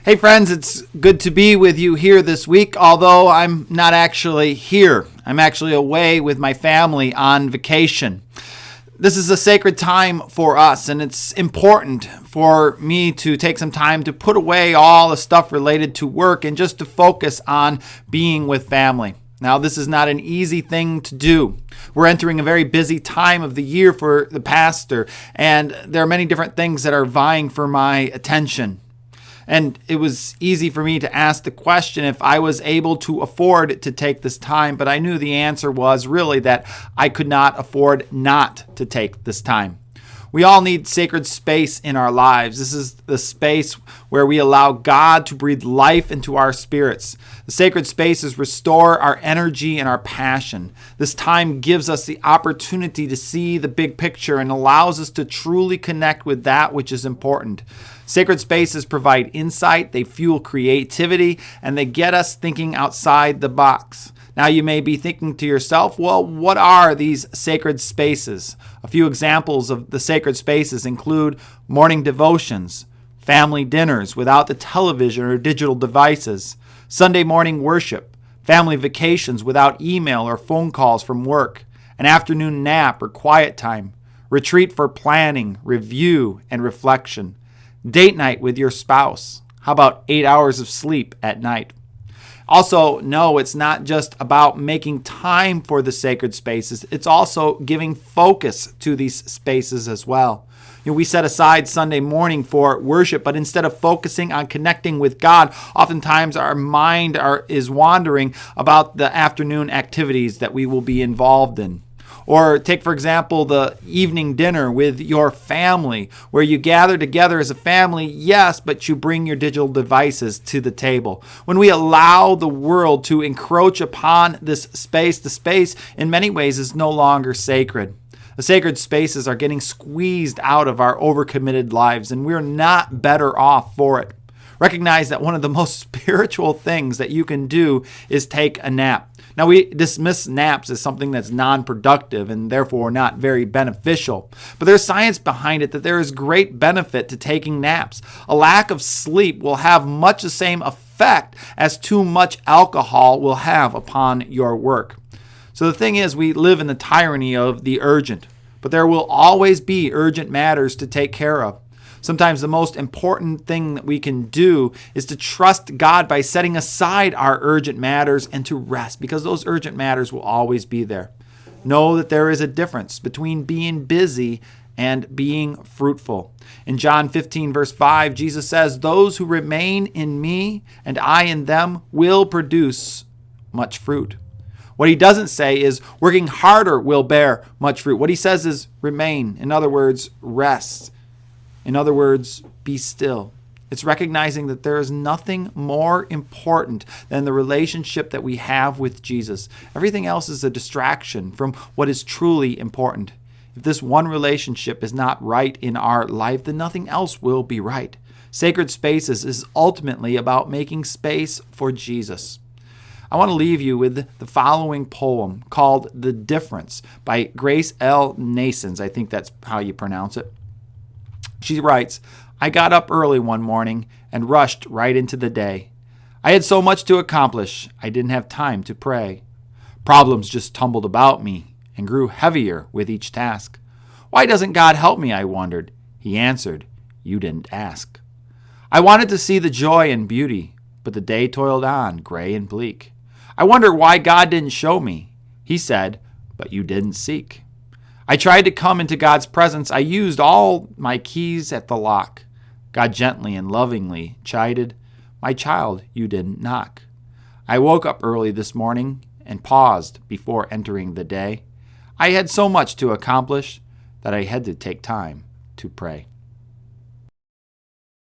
Hey friends, it's good to be with you here this week, although I'm not actually here. I'm actually away with my family on vacation. This is a sacred time for us, and it's important for me to take some time to put away all the stuff related to work and just to focus on being with family. Now, this is not an easy thing to do. We're entering a very busy time of the year for the pastor, and there are many different things that are vying for my attention. And it was easy for me to ask the question if I was able to afford to take this time, but I knew the answer was really that I could not afford not to take this time. We all need sacred space in our lives. This is the space where we allow God to breathe life into our spirits. The sacred spaces restore our energy and our passion. This time gives us the opportunity to see the big picture and allows us to truly connect with that which is important. Sacred spaces provide insight, they fuel creativity, and they get us thinking outside the box. Now you may be thinking to yourself, well, what are these sacred spaces? A few examples of the sacred spaces include morning devotions, family dinners without the television or digital devices, Sunday morning worship, family vacations without email or phone calls from work, an afternoon nap or quiet time, retreat for planning, review, and reflection, date night with your spouse. How about 8 hours of sleep at night? Also, no, it's not just about making time for the sacred spaces. It's also giving focus to these spaces as well. We set aside Sunday morning for worship, but instead of focusing on connecting with God, oftentimes our mind is wandering about the afternoon activities that we will be involved in. Or take, for example, the evening dinner with your family, where you gather together as a family, yes, but you bring your digital devices to the table. When we allow the world to encroach upon this space, the space in many ways is no longer sacred. The sacred spaces are getting squeezed out of our overcommitted lives, and we're not better off for it. Recognize that one of the most spiritual things that you can do is take a nap. Now, we dismiss naps as something that's non-productive and therefore not very beneficial. But there's science behind it that there is great benefit to taking naps. A lack of sleep will have much the same effect as too much alcohol will have upon your work. So the thing is, we live in the tyranny of the urgent, but there will always be urgent matters to take care of. Sometimes the most important thing that we can do is to trust God by setting aside our urgent matters and to rest, because those urgent matters will always be there. Know that there is a difference between being busy and being fruitful. In John 15, verse 5, Jesus says, "Those who remain in me and I in them will produce much fruit." What he doesn't say is working harder will bear much fruit. What he says is remain. In other words, rest. In other words, be still. It's recognizing that there is nothing more important than the relationship that we have with Jesus. Everything else is a distraction from what is truly important. If this one relationship is not right in our life, then nothing else will be right. Sacred spaces is ultimately about making space for Jesus. I want to leave you with the following poem called "The Difference" by Grace L. Nasons. I think that's how you pronounce it. She writes, "I got up early one morning and rushed right into the day. I had so much to accomplish, I didn't have time to pray. Problems just tumbled about me and grew heavier with each task. Why doesn't God help me, I wondered. He answered, you didn't ask. I wanted to see the joy and beauty, but the day toiled on, gray and bleak. I wondered why God didn't show me. He said, but you didn't seek. I tried to come into God's presence. I used all my keys at the lock. God gently and lovingly chided, my child, you didn't knock. I woke up early this morning and paused before entering the day. I had so much to accomplish that I had to take time to pray."